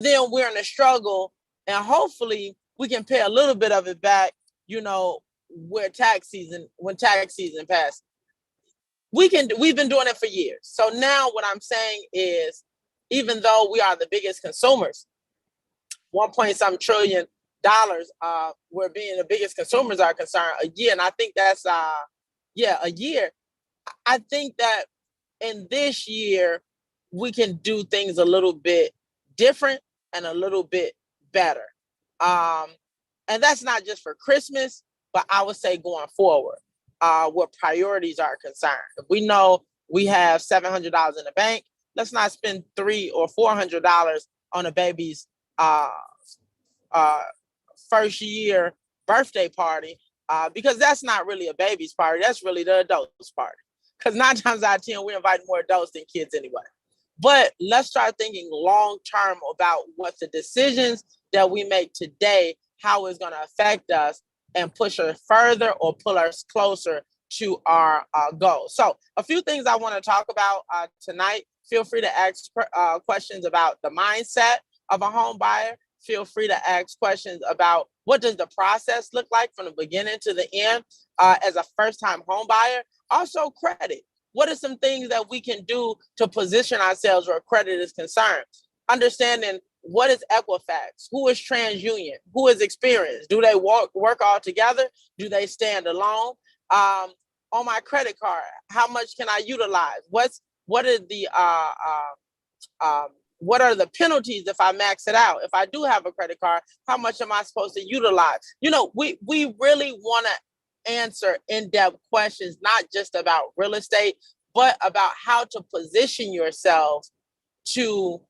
then we're in a struggle, and hopefully we can pay a little bit of it back, you know, when tax season passes. We've been doing it for years. So now what I'm saying is, even though we are the biggest consumers, 1.some trillion dollars, we're being the biggest consumers are concerned a year. And I think that's a year. I think that in this year, we can do things a little bit different and a little bit better. And that's not just for Christmas, but I would say going forward, where priorities are concerned. If we know we have $700 in the bank, let's not spend $300 or $400 on a baby's first year birthday party, because that's not really a baby's party. That's really the adult's party. Because 9 times out of 10, we invite more adults than kids anyway. But let's start thinking long term about what the decisions that we make today, how it's going to affect us and push us further or pull us closer to our goals. So a few things I want to talk about tonight. Feel free to ask questions about the mindset of a home buyer. Feel free to ask questions about what does the process look like from the beginning to the end as a first-time home buyer. Also, credit. What are some things that we can do to position ourselves where credit is concerned? Understanding what is Equifax, who is TransUnion, who is experienced. Do they work all together? Do they stand alone? On my credit card, how much can I utilize? What are the penalties if I max it out? If I do have a credit card, how much am I supposed to utilize? You know, we really want to answer in-depth questions, not just about real estate, but about how to position yourself to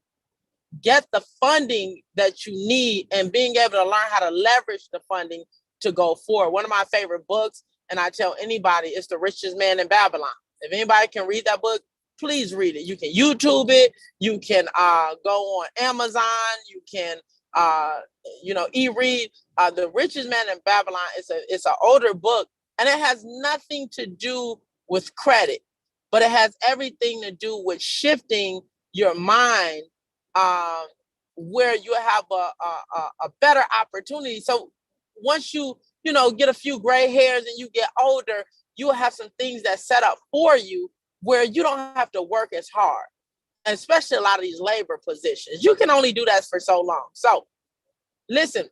get the funding that you need and being able to learn how to leverage the funding to go forward. One of my favorite books, and I tell anybody, is The Richest Man in Babylon. If anybody can read that book, please read it. You can YouTube it. You can go on Amazon. You can, e-read. The Richest Man in Babylon it's an older book, and it has nothing to do with credit, but it has everything to do with shifting your mind where you have a better opportunity. So once you get a few gray hairs and you get older, you'll have some things that set up for you where you don't have to work as hard, and especially a lot of these labor positions. You can only do that for so long. So listen,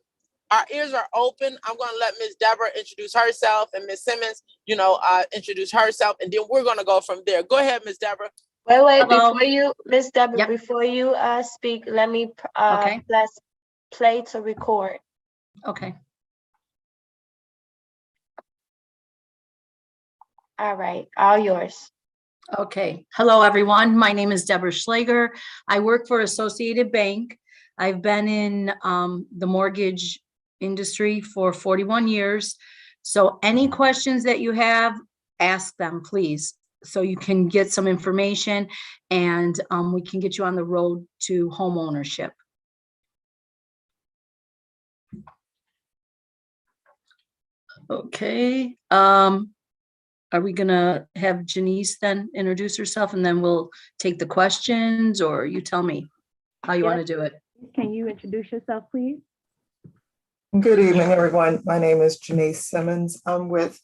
our ears are open. I'm going to let Ms. Deborah introduce herself, and Ms. Simmons, introduce herself, and then we're going to go from there. Go ahead, Ms. Deborah. Wait, before you, Ms. Deborah, yep. Before you speak, let me press play to record. Okay. All right, all yours. Okay. Hello, everyone. My name is Deborah Schlager. I work for Associated Bank. I've been in the mortgage industry for 41 years. So any questions that you have, ask them, please, so you can get some information, and we can get you on the road to home ownership. Okay. Are we gonna have Janice then introduce herself, and then we'll take the questions, or you tell me how you want to do it? Can you introduce yourself, please? Good evening, everyone. My name is Janice Simmons. I'm with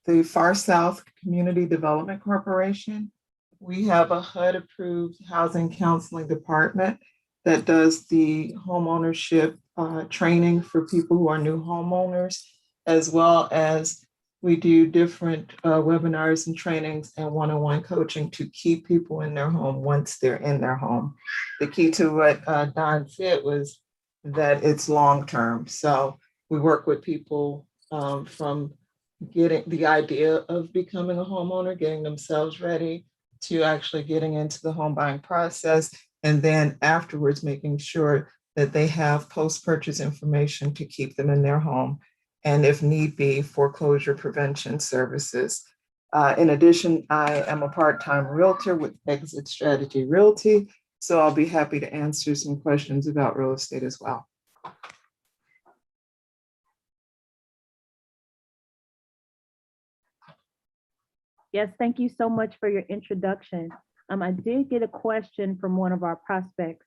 the Far South Community Development Corporation. We have a HUD-approved housing counseling department that does the homeownership training for people who are new homeowners, as well as we do different webinars and trainings and one-on-one coaching to keep people in their home once they're in their home. The key to what Don said was that it's long-term. So we work with people from getting the idea of becoming a homeowner, getting themselves ready, to actually getting into the home buying process, and then afterwards making sure that they have post-purchase information to keep them in their home, and if need be, foreclosure prevention services. In addition, I am a part-time realtor with Exit Strategy Realty, so I'll be happy to answer some questions about real estate as well. Yes, thank you so much for your introduction. I did get a question from one of our prospects.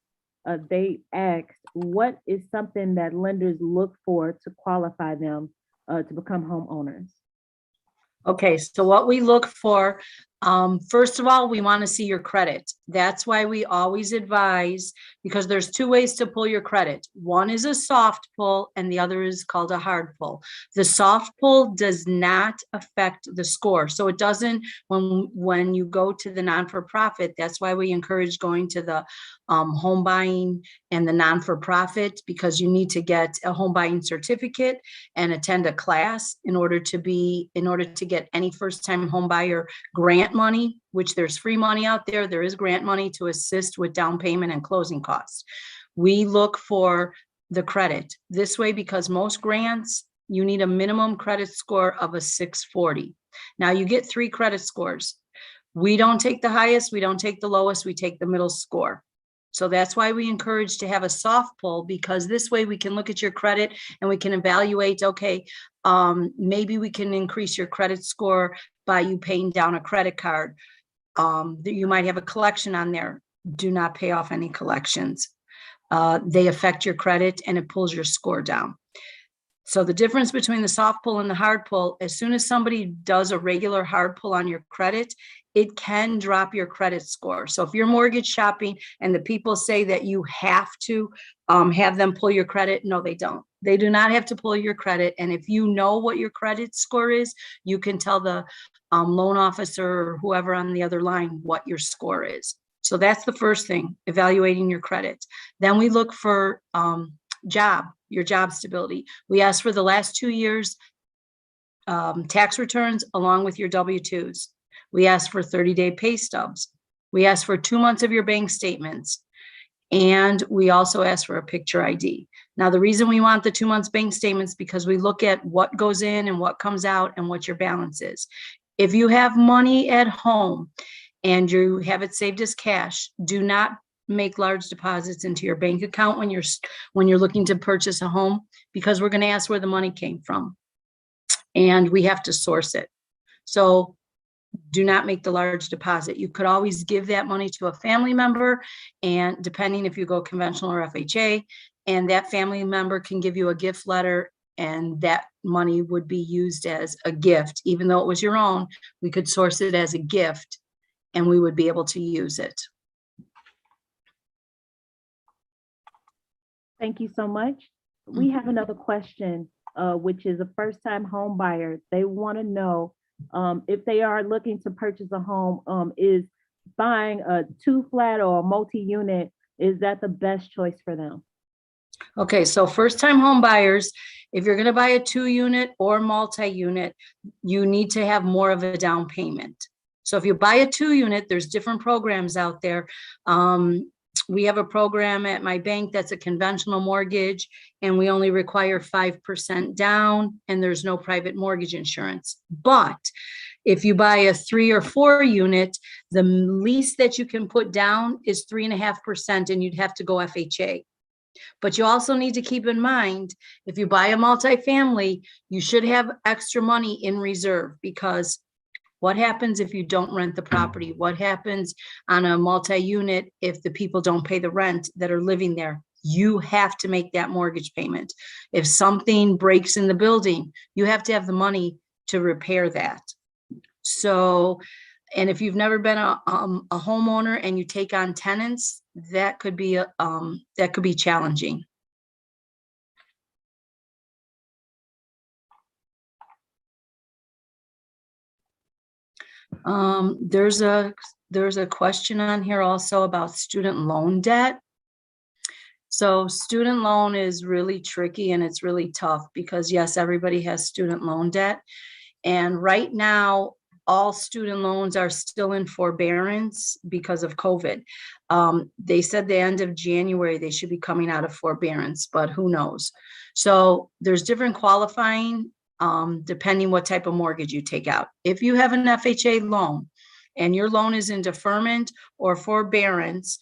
They asked, what is something that lenders look for to qualify them to become homeowners? Okay, so what we look for, first of all, we want to see your credit. That's why we always advise, because there's two ways to pull your credit. One is a soft pull and the other is called a hard pull. The soft pull does not affect the score. So it doesn't, when you go to the non-for-profit, that's why we encourage going to the home buying and the non-for-profit, because you need to get a home buying certificate and attend a class in order to get any first-time home buyer grant money, which there's free money out there. There is grant money to assist with down payment and closing costs. We look for the credit this way because most grants, you need a minimum credit score of a 640. Now you get 3 credit scores. We don't take the highest, we don't take the lowest, we take the middle score. So that's why we encourage to have a soft pull, because this way we can look at your credit and we can evaluate, okay, maybe we can increase your credit score by you paying down a credit card. You might have a collection on there. Do not pay off any collections. They affect your credit and it pulls your score down. So the difference between the soft pull and the hard pull, as soon as somebody does a regular hard pull on your credit, it can drop your credit score. So if you're mortgage shopping and the people say that you have to have them pull your credit, no, they don't. They do not have to pull your credit. And if you know what your credit score is, you can tell the loan officer or whoever on the other line what your score is. So that's the first thing, evaluating your credit. Then we look for your job stability. We ask for the last 2 years tax returns along with your W-2s. We ask for 30-day pay stubs. We ask for 2 months of your bank statements. And we also ask for a picture ID. Now, the reason we want the 2 months bank statements, because we look at what goes in and what comes out and what your balance is. If you have money at home and you have it saved as cash, do not make large deposits into your bank account when you're looking to purchase a home, because we're going to ask where the money came from and we have to source it. So do not make the large deposit. You could always give that money to a family member, and depending if you go conventional or FHA, and that family member can give you a gift letter, and that money would be used as a gift. Even though it was your own, we could source it as a gift and we would be able to use it. Thank you so much. We have another question, which is a first-time home buyer. They want to know if they are looking to purchase a home, is buying a 2-flat or a multi-unit, is that the best choice for them? Okay, so first-time home buyers, if you're going to buy a 2-unit or multi-unit, you need to have more of a down payment. So if you buy a 2-unit, there's different programs out there. We have a program at my bank that's a conventional mortgage, and we only require 5% down, and there's no private mortgage insurance. But if you buy a 3 or 4 unit, the least that you can put down is 3.5%, and you'd have to go FHA. But you also need to keep in mind, if you buy a multifamily, you should have extra money in reserve, because what happens if you don't rent the property? What happens on a multi-unit if the people don't pay the rent that are living there? You have to make that mortgage payment. If something breaks in the building, you have to have the money to repair that. So, and if you've never been a homeowner and you take on tenants, that could be challenging. There's a question on here also about student loan debt. So student loan is really tricky and it's really tough, because yes, everybody has student loan debt. And right now, all student loans are still in forbearance because of COVID. They said the end of January, they should be coming out of forbearance, but who knows? So there's different qualifying depending what type of mortgage you take out. If you have an FHA loan and your loan is in deferment or forbearance,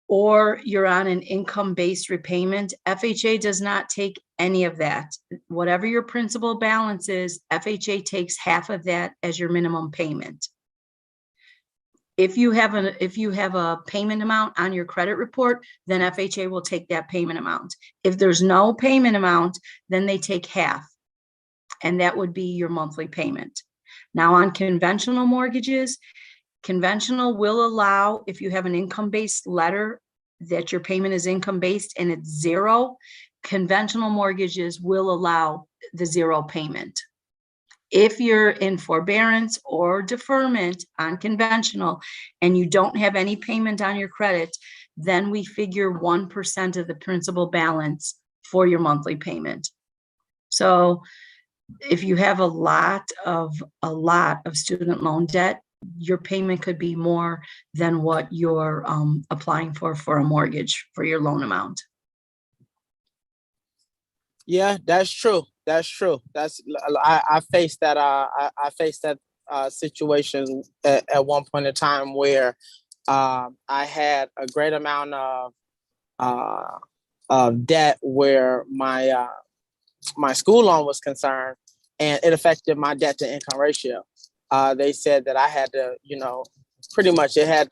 or you're on an income-based repayment, FHA does not take any of that. Whatever your principal balance is, FHA takes half of that as your minimum payment. If you have a payment amount on your credit report, then FHA will take that payment amount. If there's no payment amount, then they take half, and that would be your monthly payment. Now on conventional mortgages, conventional will allow, if you have an income-based letter that your payment is income-based and it's zero, conventional mortgages will allow the zero payment. If you're in forbearance or deferment on conventional and you don't have any payment on your credit, then we figure 1% of the principal balance for your monthly payment. So if you have a lot of student loan debt, your payment could be more than what you're applying for a mortgage for your loan amount. Yeah, that's true. That's true. I faced that. I faced that situation at one point in time where I had a great amount of debt where my school loan was concerned, and it affected my debt to income ratio. They said that I had to, pretty much I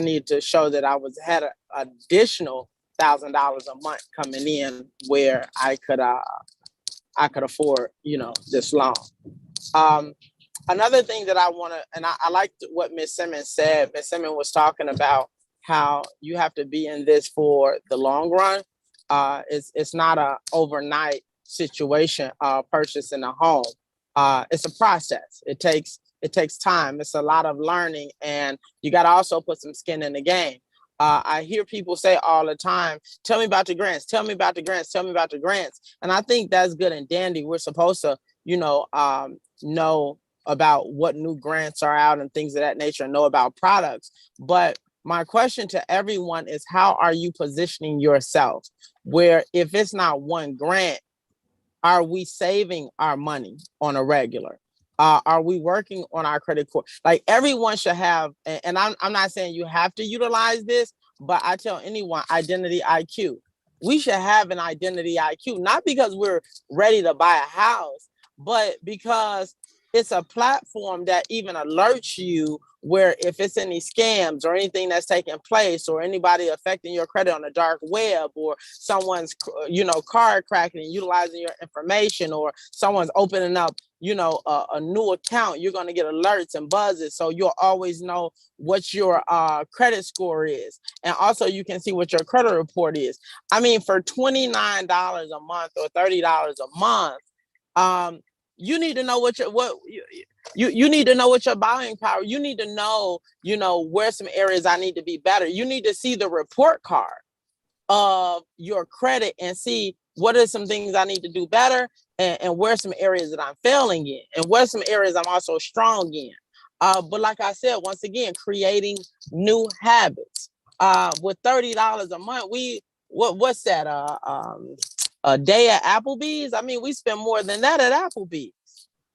needed to show that I had an additional $1,000 a month coming in where I could afford, this loan. Another thing that I want to, and I liked what Ms. Simmons said. Ms. Simmons was talking about how you have to be in this for the long run. It's not a overnight situation, purchasing a home. It's a process. It takes time. It's a lot of learning, and you got to also put some skin in the game. I hear people say all the time, tell me about the grants, tell me about the grants, tell me about the grants. And I think that's good and dandy. We're supposed to, know about what new grants are out and things of that nature, and know about products. But my question to everyone is, how are you positioning yourself? Where if it's not one grant, are we saving our money on a regular? Are we working on our credit score? Like everyone should have, and I'm not saying you have to utilize this, but I tell anyone, identity IQ. We should have an identity IQ, not because we're ready to buy a house, but because it's a platform that even alerts you where if it's any scams or anything that's taking place, or anybody affecting your credit on the dark web, or someone's, card cracking and utilizing your information, or someone's opening up, a new account, you're going to get alerts and buzzes. So you'll always know what your credit score is. And also you can see what your credit report is. I mean, for $29 a month or $30 a month, you need to know you need to know what your buying power. You need to know, where some areas I need to be better. You need to see the report card of your credit and see what are some things I need to do better, and where some areas that I'm failing in, and where some areas I'm also strong in. But like I said, once again, creating new habits. With $30 a month, what's that? A day at Applebee's? I mean, we spend more than that at Applebee's.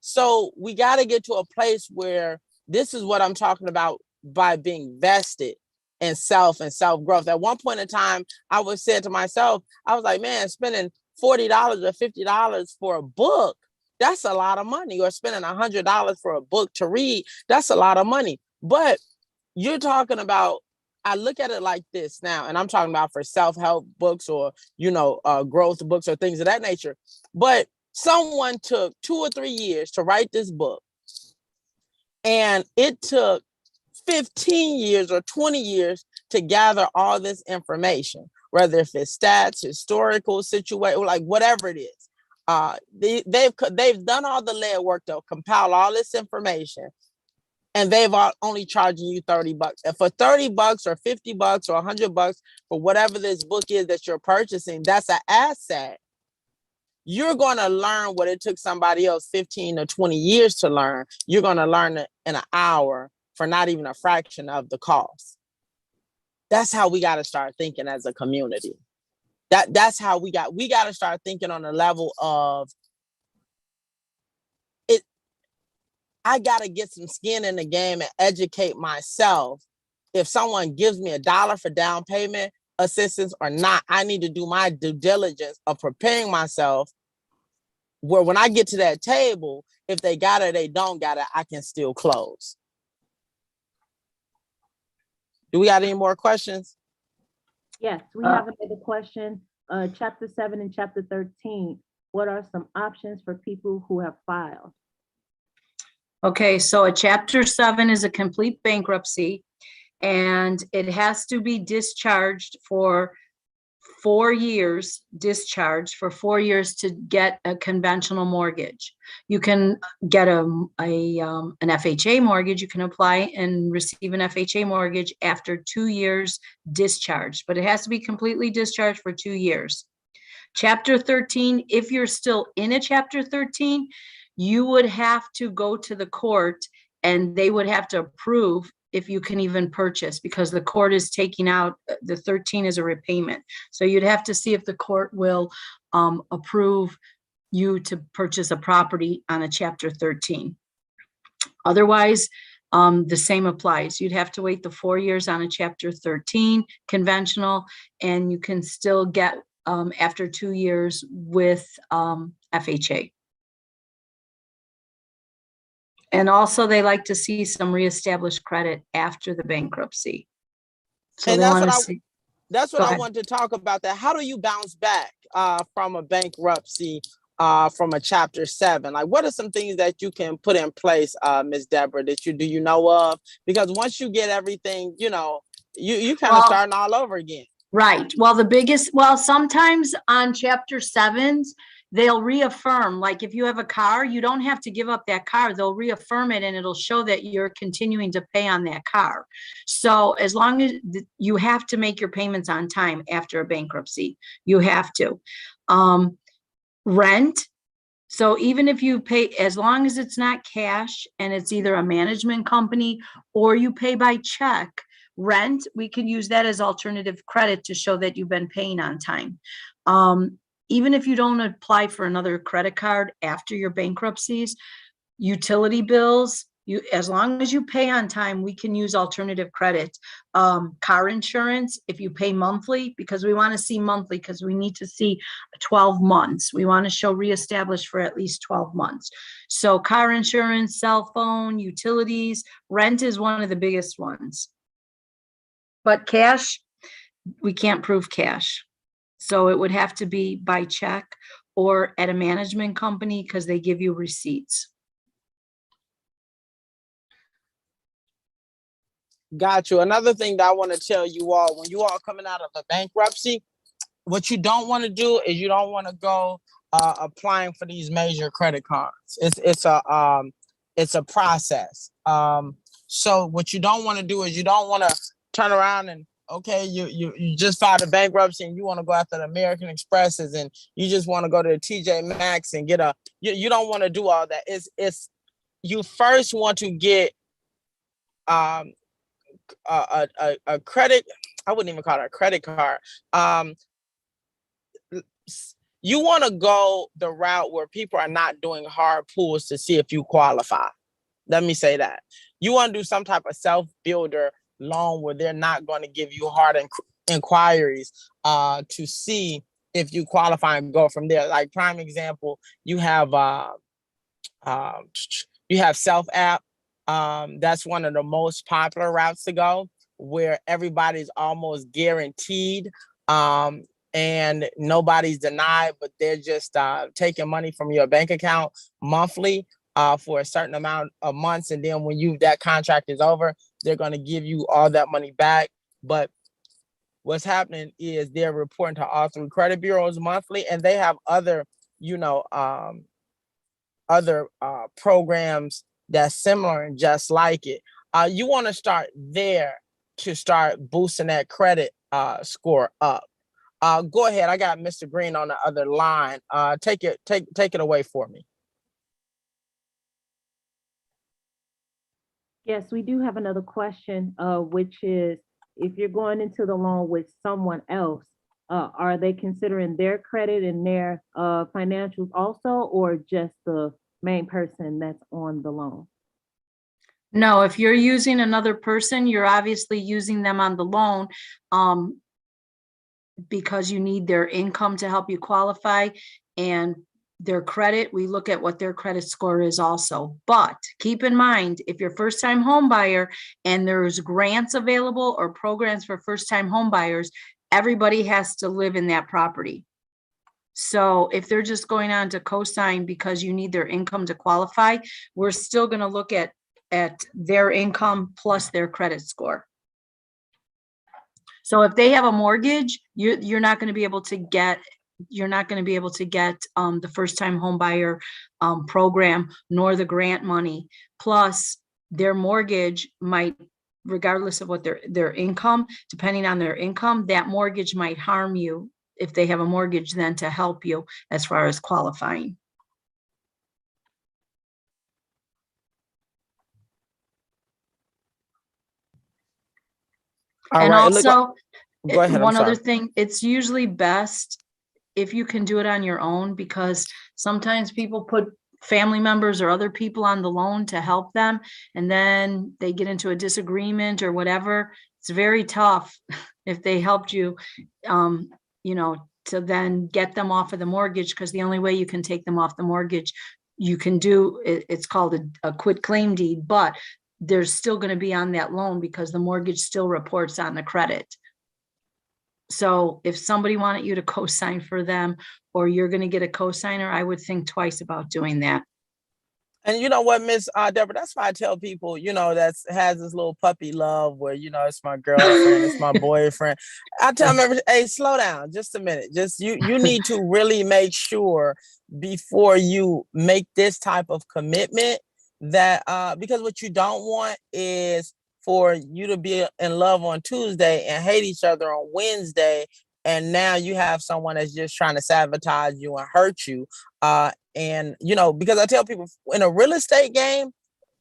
So we got to get to a place where this is what I'm talking about by being vested in self and self-growth. At one point in time, I was saying to myself, I was like, man, spending $40 or $50 for a book, that's a lot of money. Or spending $100 for a book to read, that's a lot of money. But you're talking about, I look at it like this now, and I'm talking about for self-help books or, growth books or things of that nature. But someone took 2 or 3 years to write this book, and it took 15 years or 20 years to gather all this information, whether if it's stats, historical situation, like whatever it is. They've done all the legwork to compile all this information, and they've only charging you $30. And for $30 or $50 or $100 for whatever this book is that you're purchasing, that's an asset. You're going to learn what it took somebody else 15 or 20 years to learn. You're going to learn it in an hour for not even a fraction of the cost. That's how we got to start thinking as a community. That's how we got to start thinking on the level of it. I got to get some skin in the game and educate myself. If someone gives me $1 for down payment assistance or not, I need to do my due diligence of preparing myself where when I get to that table, if they got it, they don't got it, I can still close. Do we got any more questions? Yes, we have another question. Chapter 7 and Chapter 13. What are some options for people who have filed? Okay, so a Chapter 7 is a complete bankruptcy, and it has to be discharged for 4 years, to get a conventional mortgage. You can get an FHA mortgage. You can apply and receive an FHA mortgage after 2 years discharged, but it has to be completely discharged for 2 years. Chapter 13, if you're still in a Chapter 13, you would have to go to the court and they would have to approve if you can even purchase, because the court is taking out the 13 as a repayment. So you'd have to see if the court will approve you to purchase a property on a Chapter 13. Otherwise, the same applies. You'd have to wait the 4 years on a Chapter 13 conventional, and you can still get after 2 years with FHA. And also they like to see some reestablished credit after the bankruptcy. So And they want to see. That's what Go I ahead. wanted to talk about. That how do you bounce back from a bankruptcy, from a Chapter 7? Like, what are some things that you can put in place, Ms. Deborah, that do you know of? Because once you get everything, you kind of starting all over again. Right. Well, sometimes on Chapter 7s, they'll reaffirm, like if you have a car, you don't have to give up that car. They'll reaffirm it and it'll show that you're continuing to pay on that car. So as long as you have to make your payments on time after a bankruptcy, you have to. Rent. So even if you pay, as long as it's not cash and it's either a management company or you pay by check, rent, we can use that as alternative credit to show that you've been paying on time. Even if you don't apply for another credit card after your bankruptcies, utility bills, as long as you pay on time, we can use alternative credit. Car insurance, if you pay monthly, because we want to see monthly, because we need to see 12 months. We want to show reestablished for at least 12 months. So car insurance, cell phone, utilities, rent is one of the biggest ones. But cash, we can't prove cash. So it would have to be by check or at a management company because they give you receipts. Got you. Another thing that I want to tell you all, when you all coming out of a bankruptcy, what you don't want to do is you don't want to go applying for these major credit cards. It's a process. So what you don't want to do is you don't want to turn around and you just filed a bankruptcy and you want to go after the American Expresses and you just want to go to the TJ Maxx and get you don't want to do all that. It's you first want to get a credit. I wouldn't even call it a credit card. You want to go the route where people are not doing hard pulls to see if you qualify. Let me say that. You want to do some type of self-builder loan where they're not going to give you hard inquiries to see if you qualify and go from there. Like prime example, you have self-app. That's one of the most popular routes to go, where everybody's almost guaranteed and nobody's denied, but they're just taking money from your bank account monthly for a certain amount of months. And then when that contract is over, they're going to give you all that money back. But what's happening is they're reporting to all 3 credit bureaus monthly, and they have other, programs that's similar and just like it. You want to start there to start boosting that credit score up. Go ahead. I got Mr. Green on the other line. Take it away for me. Yes, we do have another question, which is, if you're going into the loan with someone else, are they considering their credit and their financials also, or just the main person that's on the loan? No, if you're using another person, you're obviously using them on the loan because you need their income to help you qualify. And their credit, we look at what their credit score is also. But keep in mind, if you're first time home buyer and there's grants available or programs for first time home buyers, everybody has to live in that property. So if they're just going on to cosign because you need their income to qualify, we're still going to look at their income plus their credit score. So if they have a mortgage, you're not going to be able to get the first time home buyer program nor the grant money. Plus their mortgage might, regardless of what their income, depending on their income, that mortgage might harm you if they have a mortgage then to help you as far as qualifying. And also, go ahead, one other thing, it's usually best if you can do it on your own, because sometimes people put family members or other people on the loan to help them, and then they get into a disagreement or whatever. It's very tough if they helped you, to then get them off of the mortgage, because the only way you can take them off the mortgage, you can do, it's called a quit claim deed, but they're still going to be on that loan because the mortgage still reports on the credit. So if somebody wanted you to co-sign for them, or you're going to get a co-signer, I would think twice about doing that. And you know what, Miss Deborah, that's why I tell people, that has this little puppy love where, it's my girlfriend, it's my boyfriend. I tell them, hey, slow down just a minute. Just you need to really make sure before you make this type of commitment that because what you don't want is for you to be in love on Tuesday and hate each other on Wednesday. And now you have someone that's just trying to sabotage you and hurt you. And, because I tell people in a real estate game,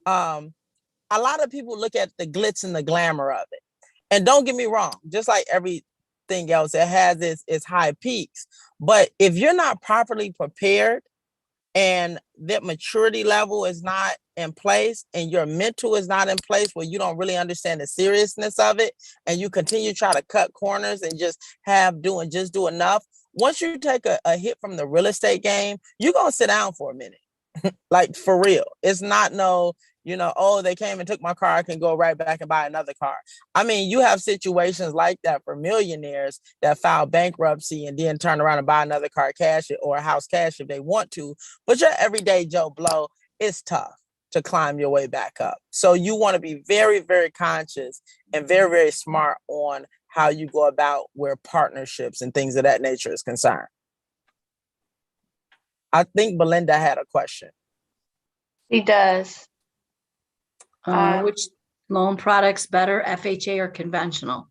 a lot of people look at the glitz and the glamour of it. And don't get me wrong, just like everything else, it has its high peaks. But if you're not properly prepared and that maturity level is not in place and your mental is not in place where you don't really understand the seriousness of it, and you continue to try to cut corners and just do enough. Once you take a hit from the real estate game, you're going to sit down for a minute. Like for real. It's not they came and took my car, I can go right back and buy another car. I mean, you have situations like that for millionaires that file bankruptcy and then turn around and buy another car cash or a house cash if they want to. But your everyday Joe Blow, it's tough to climb your way back up. So you want to be very, very conscious and very, very smart on how you go about where partnerships and things of that nature is concerned. I think Belinda had a question. She does. Which loan products better, FHA or conventional?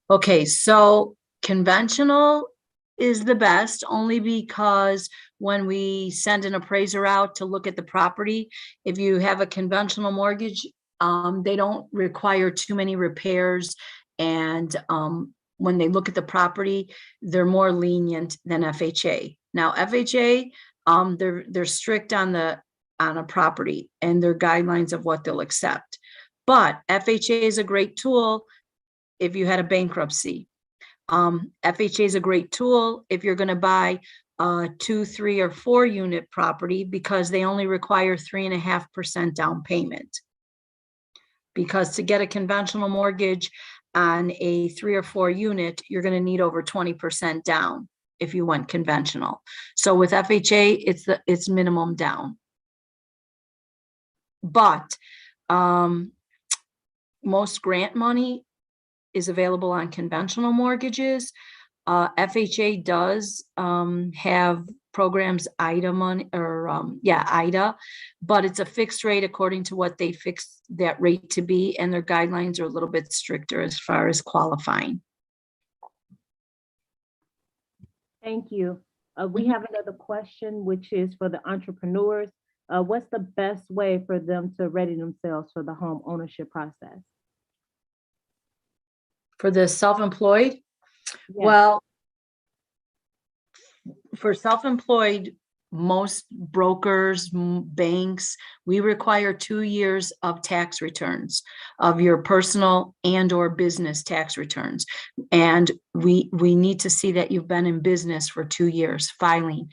Okay, so conventional is the best only because when we send an appraiser out to look at the property, if you have a conventional mortgage, they don't require too many repairs. And when they look at the property, they're more lenient than FHA. Now, FHA, they're strict on a property and their guidelines of what they'll accept. But FHA is a great tool if you had a bankruptcy. FHA is a great tool if you're going to buy a 2, 3, or 4 unit property, because they only require 3.5% down payment. Because to get a conventional mortgage on a 3 or 4 unit, you're going to need over 20% down if you went conventional. So with FHA, it's minimum down. But most grant money is available on conventional mortgages. FHA does have programs, IDA money, or IDA, but it's a fixed rate according to what they fix that rate to be, and their guidelines are a little bit stricter as far as qualifying. Thank you. We have another question, which is for the entrepreneurs. What's the best way for them to ready themselves for the home ownership process? For the self-employed? Yes. Well, for self-employed, most brokers, banks, we require 2 years of tax returns of your personal and or business tax returns. And we need to see that you've been in business for 2 years filing.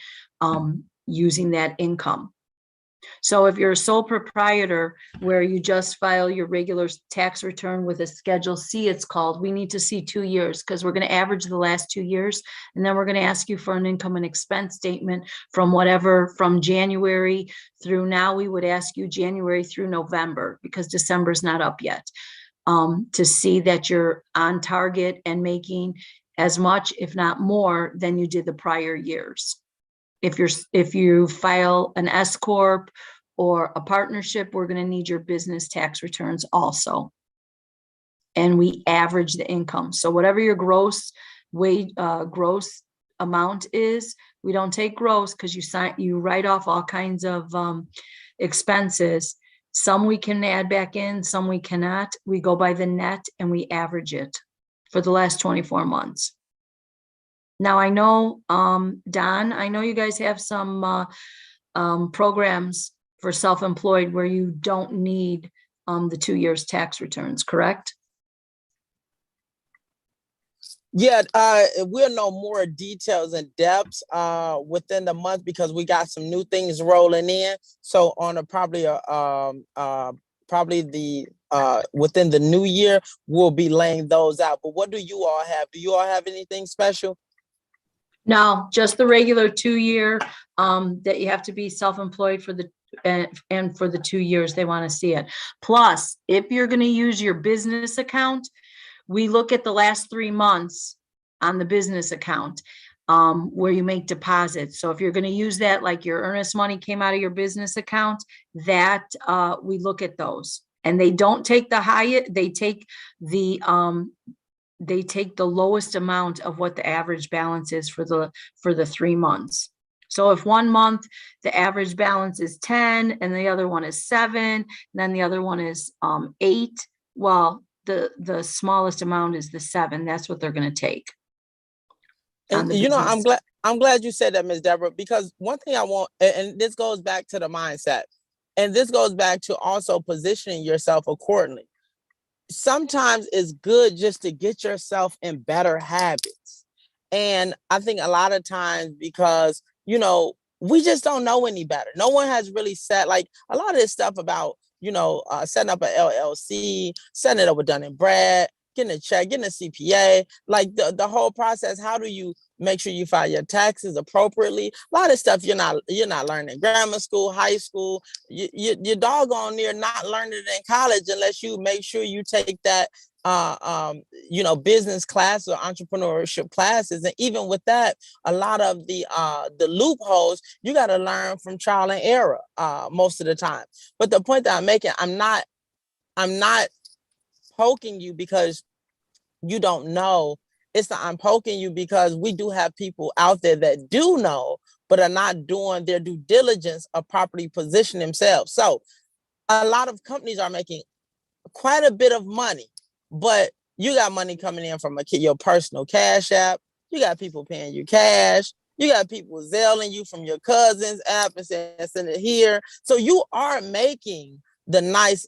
using that income. So if you're a sole proprietor where you just file your regular tax return with a Schedule C, it's called, we need to see 2 years because we're going to average the last 2 years. And then we're going to ask you for an income and expense statement from January through now. We would ask you January through November because December's not up yet, to see that you're on target and making as much, if not more, than you did the prior years. If you file an S Corp or a partnership, we're going to need your business tax returns also. And we average the income. So whatever your gross amount is, we don't take gross because you write off all kinds of expenses. Some we can add back in, some we cannot. We go by the net and we average it for the last 24 months. Now, I know, Don, I know you guys have some programs for self-employed where you don't need the 2 years tax returns, correct? Yeah, we'll know more details and depths within the month because we got some new things rolling in. So on within the new year, we'll be laying those out. But what do you all have? Do you all have anything special? No, just the regular 2 year that you have to be self-employed for and for the 2 years they want to see it. Plus, if you're going to use your business account, we look at the last 3 months on the business account where you make deposits. So if you're going to use that, like your earnest money came out of your business account, that we look at those. And they don't take the highest, they take the lowest amount of what the average balance is for the 3 months. So if 1 month, the average balance is 10 and the other one is 7, and then the other one is 8, well, the smallest amount is the 7. That's what they're going to take. And I'm glad you said that, Ms. Deborah, because one thing I want, and this goes back to the mindset, and this goes back to also positioning yourself accordingly. Sometimes it's good just to get yourself in better habits. And I think a lot of times because, we just don't know any better. No one has really said, like, a lot of this stuff about, setting up an LLC, setting it up with Dun & Brad, getting a check, getting a CPA, like the whole process. How do you make sure you file your taxes appropriately? A lot of stuff you're not learning in grammar school, high school. You're doggone near not learning it in college unless you make sure you take that business class or entrepreneurship classes. And even with that, a lot of the loopholes you got to learn from trial and error most of the time. But the point that I'm making, I'm not poking you because you don't know. I'm poking you because we do have people out there that do know, but are not doing their due diligence of properly position themselves. So a lot of companies are making quite a bit of money, but you got money coming in from your personal cash app. You got people paying you cash. You got people Zelling you from your cousin's app and saying, send it here. So you are making the nice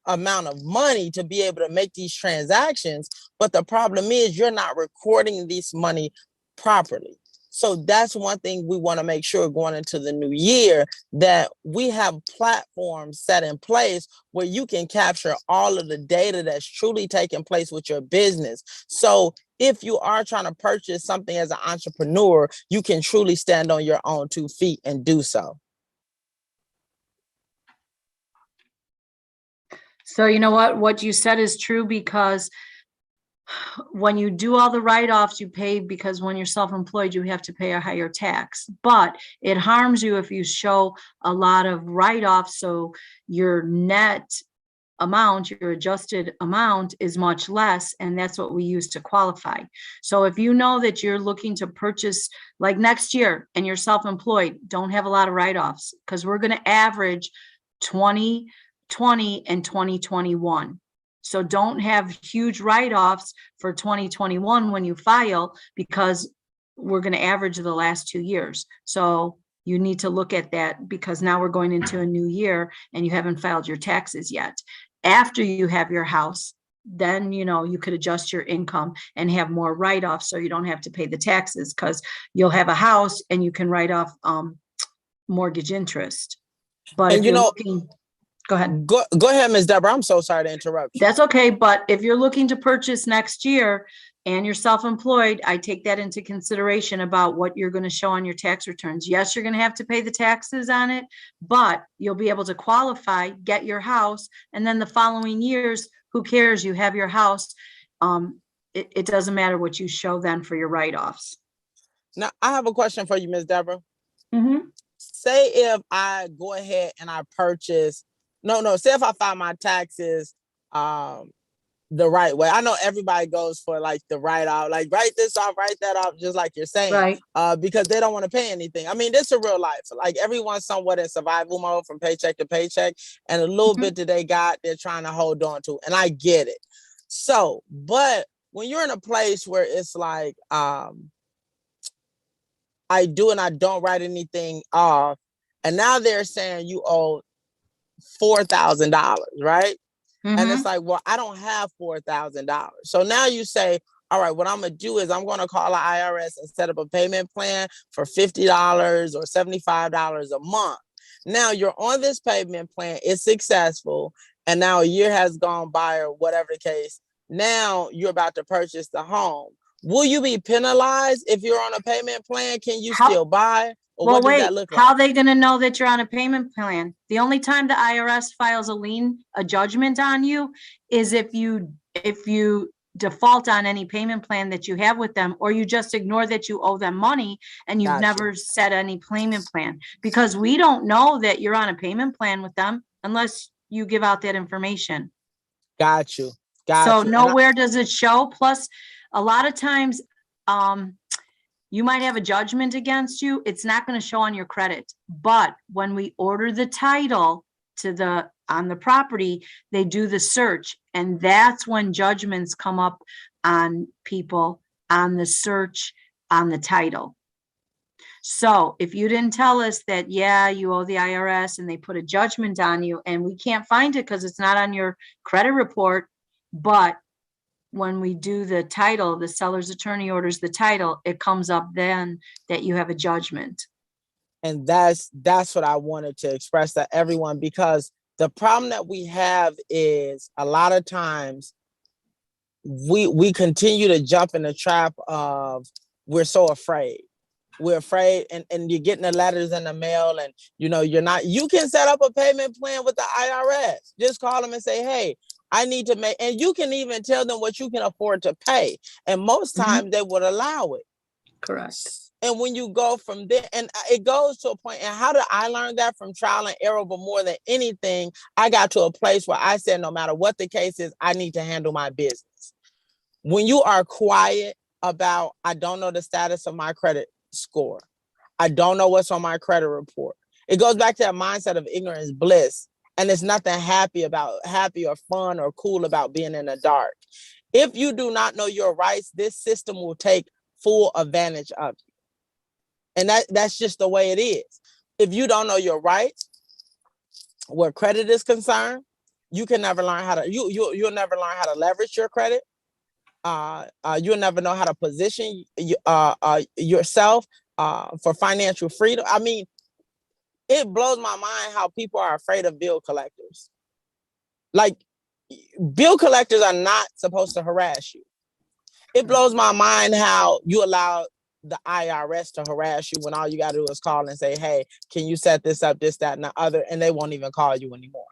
amount of money to be able to make these transactions. But the problem is you're not recording this money properly. So that's one thing we want to make sure going into the new year, that we have platforms set in place where you can capture all of the data that's truly taking place with your business. So if you are trying to purchase something as an entrepreneur, you can truly stand on your own 2 feet and do so. So you know what you said is true, because when you do all the write-offs, you pay, because when you're self-employed, you have to pay a higher tax. But it harms you if you show a lot of write-offs, so your net amount, your adjusted amount is much less, and that's what we use to qualify. So if you know that you're looking to purchase like next year and you're self-employed, don't have a lot of write-offs, because we're going to average 2020 and 2021. So don't have huge write-offs for 2021 when you file, because we're going to average the last 2 years. So you need to look at that, because now we're going into a new year and you haven't filed your taxes yet. After you have your house, then, you could adjust your income and have more write-offs so you don't have to pay the taxes, because you'll have a house and you can write off mortgage interest. But And if you you're know, looking, go ahead. go ahead, Ms. Deborah. I'm so sorry to interrupt you. That's okay, but if you're looking to purchase next year and you're self-employed, I take that into consideration about what you're going to show on your tax returns. Yes, you're going to have to pay the taxes on it, but you'll be able to qualify, get your house, and then the following years, who cares? You have your house. It doesn't matter what you show then for your write-offs. Now, I have a question for you, Ms. Deborah. Mm-hmm. Say if I go ahead and I purchase, say if I file my taxes the right way. I know everybody goes for like the write-off, like write this off, write that off, just like you're saying, right? Because they don't want to pay anything. I mean, this is real life. Like everyone's somewhat in survival mode from paycheck to paycheck, and a little bit that they got, they're trying to hold on to, and I get it. So, but when you're in a place where it's like, I do and I don't write anything off, and now they're saying you owe $4,000, right? And it's like, well, I don't have $4,000. So now you say, all right, what I'm going to do is I'm going to call the IRS and set up a payment plan for $50 or $75 a month. Now you're on this payment plan, it's successful, and now a year has gone by or whatever the case. Now you're about to purchase the home. Will you be penalized if you're on a payment plan? Can you still buy? Or well, what does wait, that look like? how are they going to know that you're on a payment plan? The only time the IRS files a judgment on you is if you default on any payment plan that you have with them, or you just ignore that you owe them money and you've never set any payment plan, because we don't know that you're on a payment plan with them unless you give out that information. Got you. So nowhere does it show. Plus, a lot of times, you might have a judgment against you. It's not going to show on your credit. But when we order the title on the property, they do the search. And that's when judgments come up on people on the search on the title. So if you didn't tell us that, yeah, you owe the IRS and they put a judgment on you and we can't find it because it's not on your credit report, but when we do the title, the seller's attorney orders the title, it comes up then that you have a judgment. And that's what I wanted to express to everyone, because the problem that we have is a lot of times we continue to jump in the trap of we're so afraid. We're afraid, and you're getting the letters in the mail, and you can set up a payment plan with the IRS. Just call them and say, hey, I need to make, and you can even tell them what you can afford to pay. And most times they would allow it. Correct. And when you go from there, and it goes to a point, and how did I learn that? From trial and error, but more than anything, I got to a place where I said, no matter what the case is, I need to handle my business. When you are quiet about, I don't know the status of my credit score, I don't know what's on my credit report, it goes back to that mindset of ignorance bliss. And there's nothing happy or fun or cool about being in the dark. If you do not know your rights, this system will take full advantage of you. And that's just the way it is. If you don't know your rights, where credit is concerned, you can never learn how to, you'll never learn how to leverage your credit. You'll never know how to position yourself for financial freedom. I mean, it blows my mind how people are afraid of bill collectors. Like, bill collectors are not supposed to harass you. It blows my mind how you allow the IRS to harass you when all you got to do is call and say, hey, can you set this up, this, that, and the other, and they won't even call you anymore.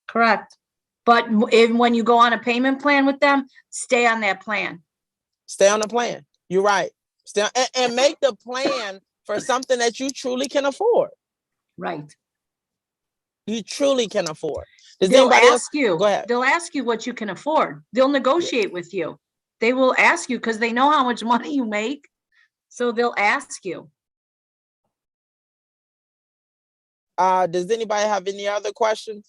Correct. But when you go on a payment plan with them, stay on that plan. Stay on the plan. You're right. And make the plan for something that you truly can afford. Right. You truly can afford. They'll ask you. Go ahead. They'll ask you what you can afford. They'll negotiate with you. They will ask you because they know how much money you make. So they'll ask you. Does anybody have any other questions?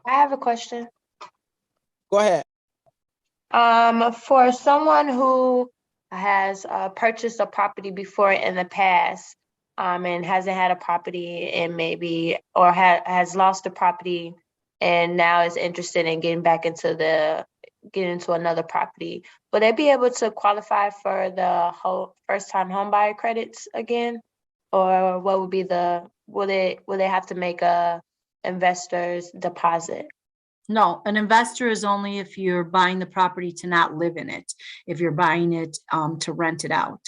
I have a question. Go ahead. For someone who has purchased a property before in the past, and hasn't had a property and maybe, or has lost a property and now is interested in getting back into the get into another property, would they be able to qualify for the whole first-time home buyer credits again? Or what would be will they have to make a investor's deposit? No, an investor is only if you're buying the property to not live in it, if you're buying it to rent it out.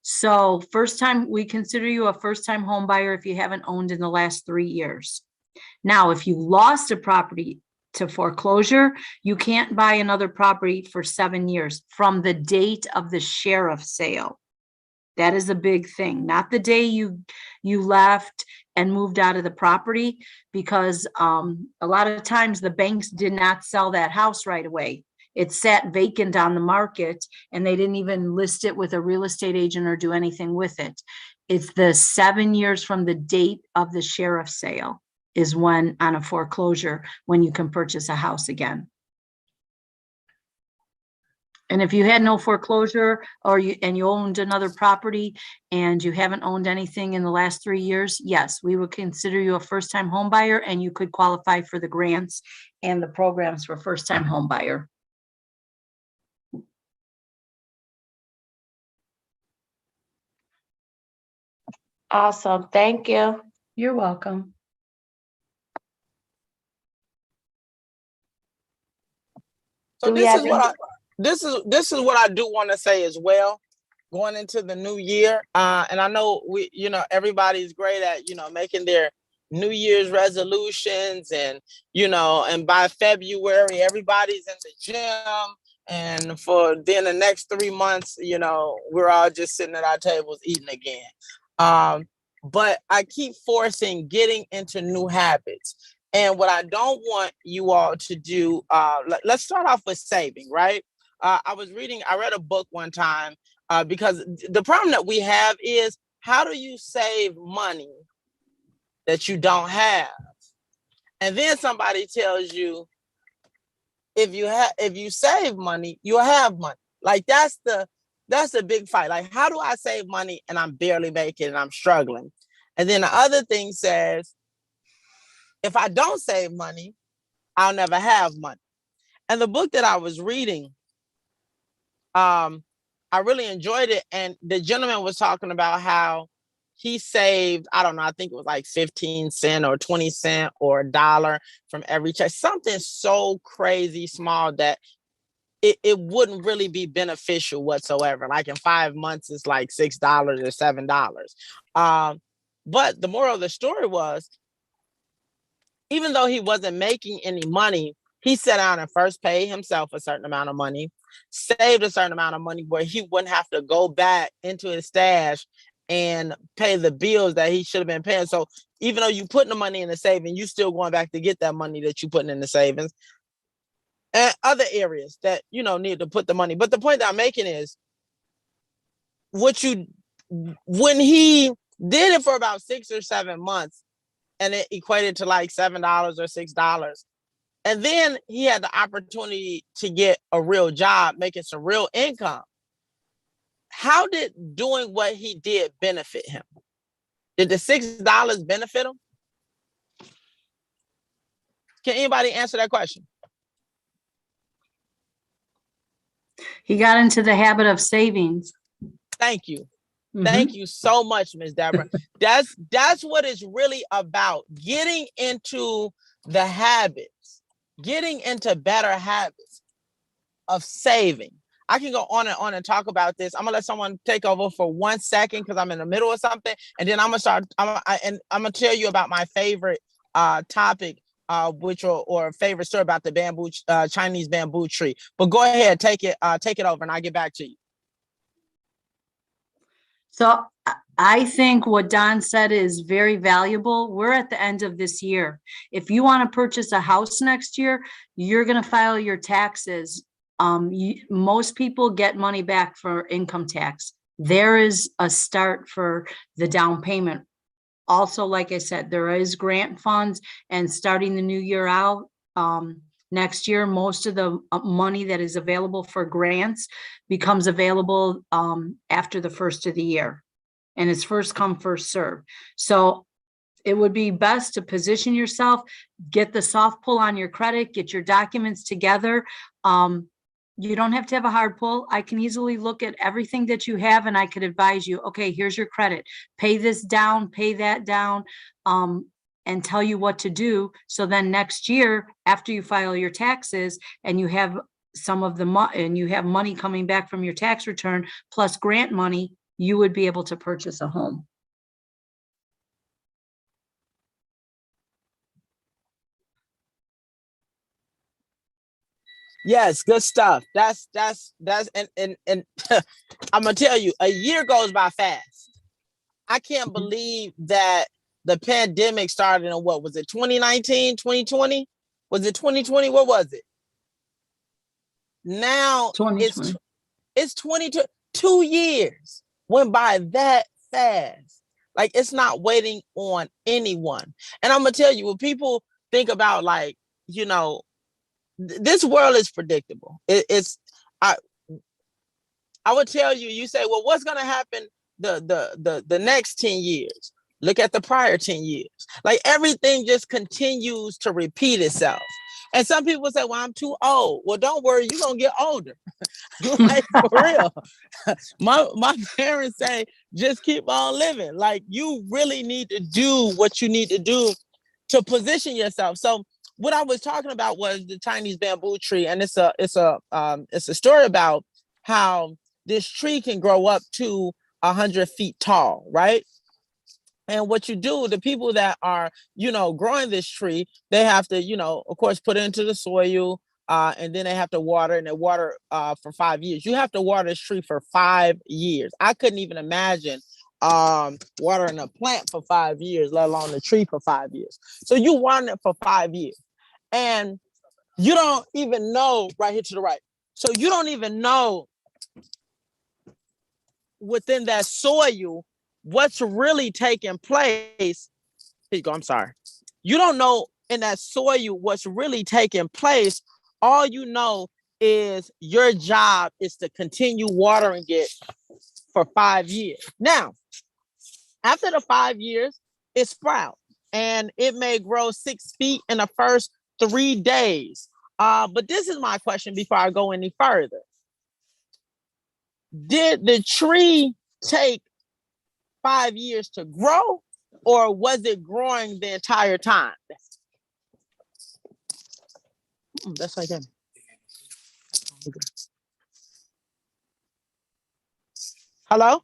So first time, we consider you a first-time home buyer if you haven't owned in the last 3 years. Now, if you lost a property to foreclosure, you can't buy another property for 7 years from the date of the sheriff sale. That is a big thing, not the day you left and moved out of the property, because a lot of times the banks did not sell that house right away. It sat vacant on the market and they didn't even list it with a real estate agent or do anything with it. It's the 7 years from the date of the sheriff sale is when, on a foreclosure, when you can purchase a house again. And if you had no foreclosure or you owned another property and you haven't owned anything in the last 3 years, yes, we would consider you a first-time home buyer and you could qualify for the grants and the programs for first-time home buyer. Awesome, thank you. You're welcome. So Do we this have is what I do want to say as well, going into the new year. And I know everybody's great at, making their New Year's resolutions and, and by February, everybody's in the gym. And for then the next 3 months, we're all just sitting at our tables eating again. But I keep forcing getting into new habits. And what I don't want you all to do, let's start off with saving, right? I read a book one time because the problem that we have is, how do you save money that you don't have? And then somebody tells you, if you save money, you'll have money. Like that's the big fight. Like, how do I save money and I'm barely making it and I'm struggling? And then the other thing says, if I don't save money, I'll never have money. And the book that I was reading, I really enjoyed it. And the gentleman was talking about how he saved, I don't know, I think it was like 15 cents or 20 cents or $1 from every check, something so crazy small that it wouldn't really be beneficial whatsoever. Like in 5 months, it's like $6 or $7. But the moral of the story was, even though he wasn't making any money, he sat down and first paid himself a certain amount of money, saved a certain amount of money where he wouldn't have to go back into his stash and pay the bills that he should have been paying. So even though you put the money in the savings, you still going back to get that money that you putting in the savings. And other areas that, need to put the money. But the point that I'm making is, when he did it for about 6 or 7 months, and it equated to like $7 or $6. And then he had the opportunity to get a real job, making some real income. How did doing what he did benefit him? Did the $6 benefit him? Can anybody answer that question? He got into the habit of savings. Thank you. Thank you so much, Ms. Deborah. That's what it's really about. Getting into the habits, getting into better habits of saving. I can go on and talk about this. I'm gonna let someone take over for 1 second because I'm in the middle of something, and then I'm gonna tell you about my favorite topic, or favorite story about the Chinese bamboo tree. But go ahead, take it over, and I'll get back to you. So I think what Don said is very valuable. We're at the end of this year. If you want to purchase a house next year, you're going to file your taxes. Most people get money back for income tax. There is a start for the down payment. Also, like I said, there is grant funds, and starting the new year out, next year, most of the money that is available for grants becomes available after the first of the year. And it's first come, first serve. So it would be best to position yourself, get the soft pull on your credit, get your documents together, You don't have to have a hard pull. I can easily look at everything that you have and I could advise you, okay, here's your credit. Pay this down, pay that down, and tell you what to do. So then next year, after you file your taxes and you have some of the and you have money coming back from your tax return plus grant money, you would be able to purchase a home. Yes, good stuff. That's and I'm gonna tell you, a year goes by fast. I can't believe that the pandemic started in what was it, 2019, 2020? Was it 2020? What was it? Now 2020. it's 22 2 years went by that fast. Like it's not waiting on anyone. And I'm gonna tell you, when people think about like, you know, this world is predictable. I would tell you, you say, well, what's gonna happen the next 10 years? Look at the prior 10 years. Like everything just continues to repeat itself. And some people say, well, I'm too old. Well, don't worry, you're gonna get older. Like for real. My parents say, just keep on living. Like you really need to do what you need to do to position yourself. So what I was talking about was the Chinese bamboo tree, and it's a story about how this tree can grow up to 100 feet tall, right? And what you do, the people that are, you know, growing this tree, they have to, you know, of course, put it into the soil, and then they have to water, and they water for 5 years. You have to water this tree for 5 years. I couldn't even imagine watering a plant for 5 years, let alone the tree for 5 years. So you water it for 5 years. And you don't even know, right here to the right. So you don't even know within that soil what's really taking place. Here you go, I'm sorry. You don't know in that soil what's really taking place. All you know is your job is to continue watering it for 5 years. Now, after the 5 years, it sprouts and it may grow 6 feet in the first 3 days. But this is my question before I go any further. Did the tree take 5 years to grow, or was it growing the entire time? That's like that. Hello?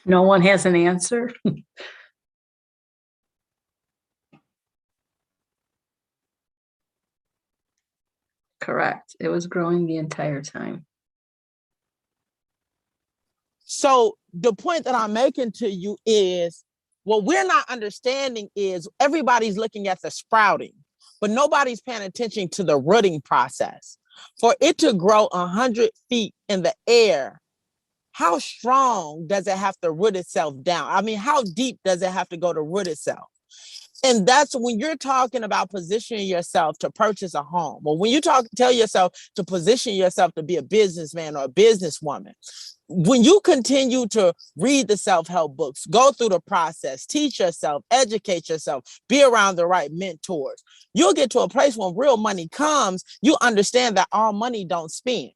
No one has an answer. Correct. It was growing the entire time. So the point that I'm making to you is what we're not understanding is everybody's looking at the sprouting, but nobody's paying attention to the rooting process. For it to grow 100 feet in the air, how strong does it have to root itself down? I mean, how deep does it have to go to root itself? And that's when you're talking about positioning yourself to purchase a home, or when you tell yourself to position yourself to be a businessman or a businesswoman. When you continue to read the self-help books, go through the process, teach yourself, educate yourself, be around the right mentors, you'll get to a place when real money comes, you understand that all money don't spend.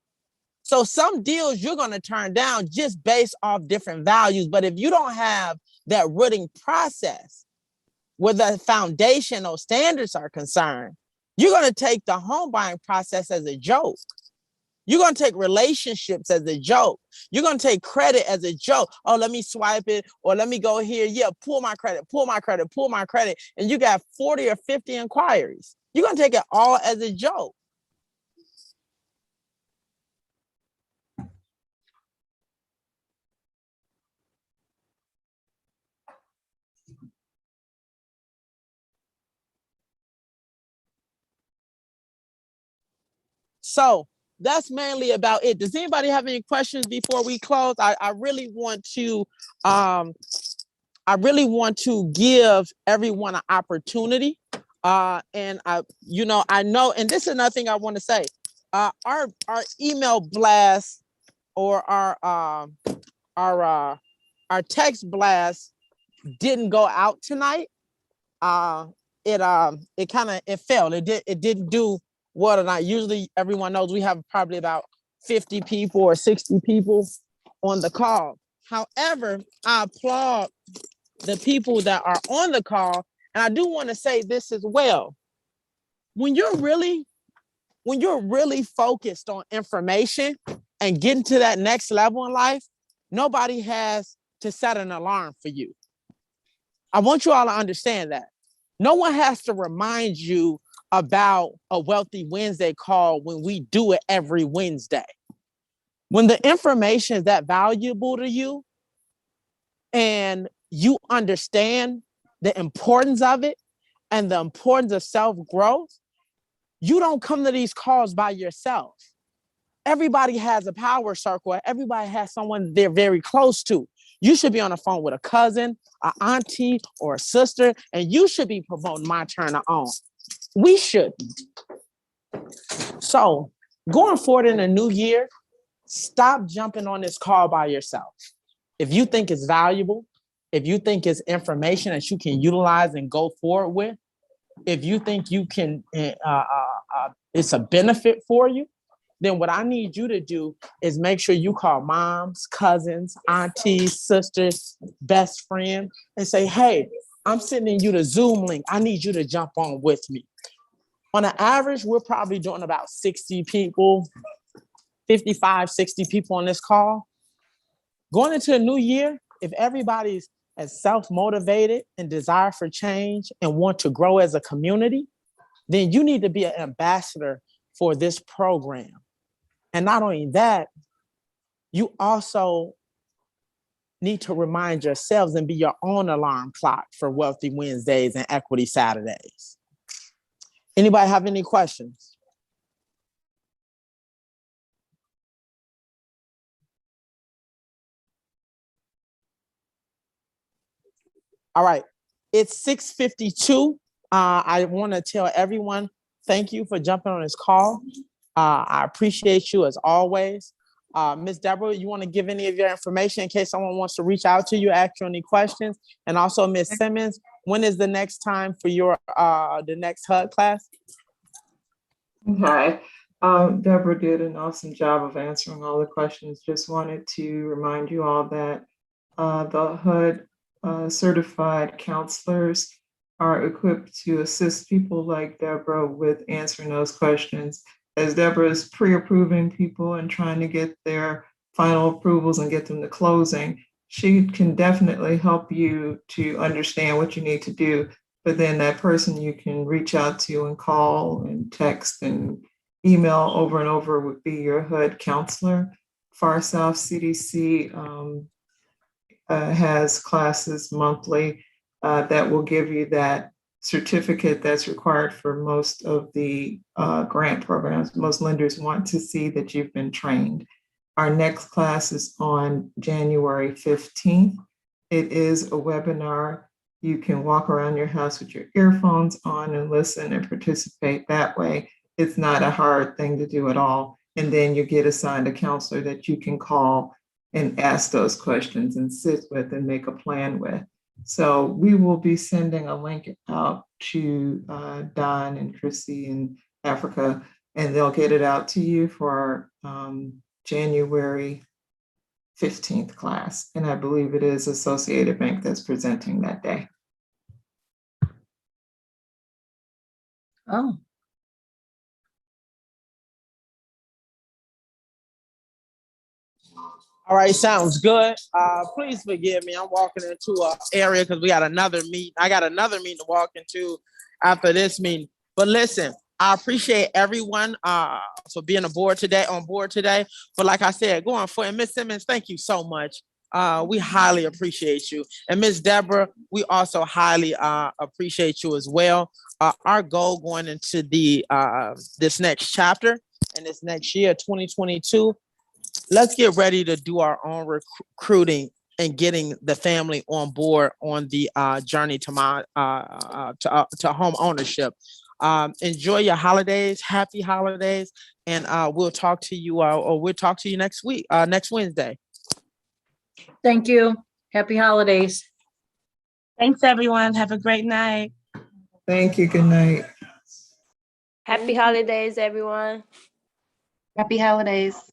So some deals you're going to turn down just based off different values. But if you don't have that rooting process where the foundational standards are concerned, you're going to take the home buying process as a joke. You're going to take relationships as a joke. You're going to take credit as a joke. Oh, let me swipe it, or let me go here. Yeah, pull my credit, pull my credit, pull my credit. And you got 40 or 50 inquiries. You're going to take it all as a joke. So that's mainly about it. Does anybody have any questions before we close? I really want to give everyone an opportunity. And I know, and this is another thing I want to say. Our email blast or our text blast didn't go out tonight. It failed. It didn't do what or not. Usually everyone knows we have probably about 50 people or 60 people on the call. However, I applaud the people that are on the call. And I do want to say this as well. When you're really focused on information and getting to that next level in life, nobody has to set an alarm for you. I want you all to understand that. No one has to remind you about a Wealthy Wednesday call when we do it every Wednesday. When the information is that valuable to you and you understand the importance of it and the importance of self-growth, you don't come to these calls by yourself. Everybody has a power circle. Everybody has someone they're very close to. You should be on the phone with a cousin, an auntie, or a sister, and you should be promoting My Turn to Own. We should. So going forward in the new year, stop jumping on this call by yourself. If you think it's valuable, if you think it's information that you can utilize and go forward with, if you think you can, it's a benefit for you, then what I need you to do is make sure you call moms, cousins, aunties, sisters, best friend, and say, hey, I'm sending you the Zoom link. I need you to jump on with me. On an average, we're probably doing about 60 people, 55, 60 people on this call. Going into a new year, if everybody's as self-motivated and desire for change and want to grow as a community, then you need to be an ambassador for this program. And not only that, you also need to remind yourselves and be your own alarm clock for Wealthy Wednesdays and Equity Saturdays. Anybody have any questions? All right, it's 6:52. I want to tell everyone, thank you for jumping on this call. I appreciate you as always. Ms. Deborah, you want to give any of your information in case someone wants to reach out to you, ask you any questions? And also Ms. Simmons, when is the next time for your the next HUD class? Hi, Deborah did an awesome job of answering all the questions. Just wanted to remind you all that the HUD certified counselors are equipped to assist people like Deborah with answering those questions. As Deborah is pre-approving people and trying to get their final approvals and get them to closing, she can definitely help you to understand what you need to do. But then that person you can reach out to and call and text and email over and over would be your HUD counselor. Far South CDC has classes monthly that will give you that certificate that's required for most of the grant programs. Most lenders want to see that you've been trained. Our next class is on January 15th. It is a webinar. You can walk around your house with your earphones on and listen and participate that way. It's not a hard thing to do at all. And then you get assigned a counselor that you can call and ask those questions and sit with and make a plan with. So we will be sending a link out to Don and Chrissy in Africa, and they'll get it out to you for January 15th class. And I believe it is Associated Bank that's presenting that day. Oh, All right, sounds good. Please forgive me. I'm walking into an area because we got another meeting. I got another meeting to walk into after this meeting. But listen, I appreciate everyone for being on board today. But like I said, going for it, Ms. Simmons, thank you so much. We highly appreciate you. And Ms. Deborah, we also highly appreciate you as well. Our goal going into the this next chapter and this next year, 2022, let's get ready to do our own recruiting and getting the family on board on the journey to home ownership. Enjoy your holidays, happy holidays, and we'll talk to you next week, next Wednesday. thank you. Happy holidays. Thanks, everyone. Have a great night. Thank you. Good night. Happy holidays, everyone. Happy holidays.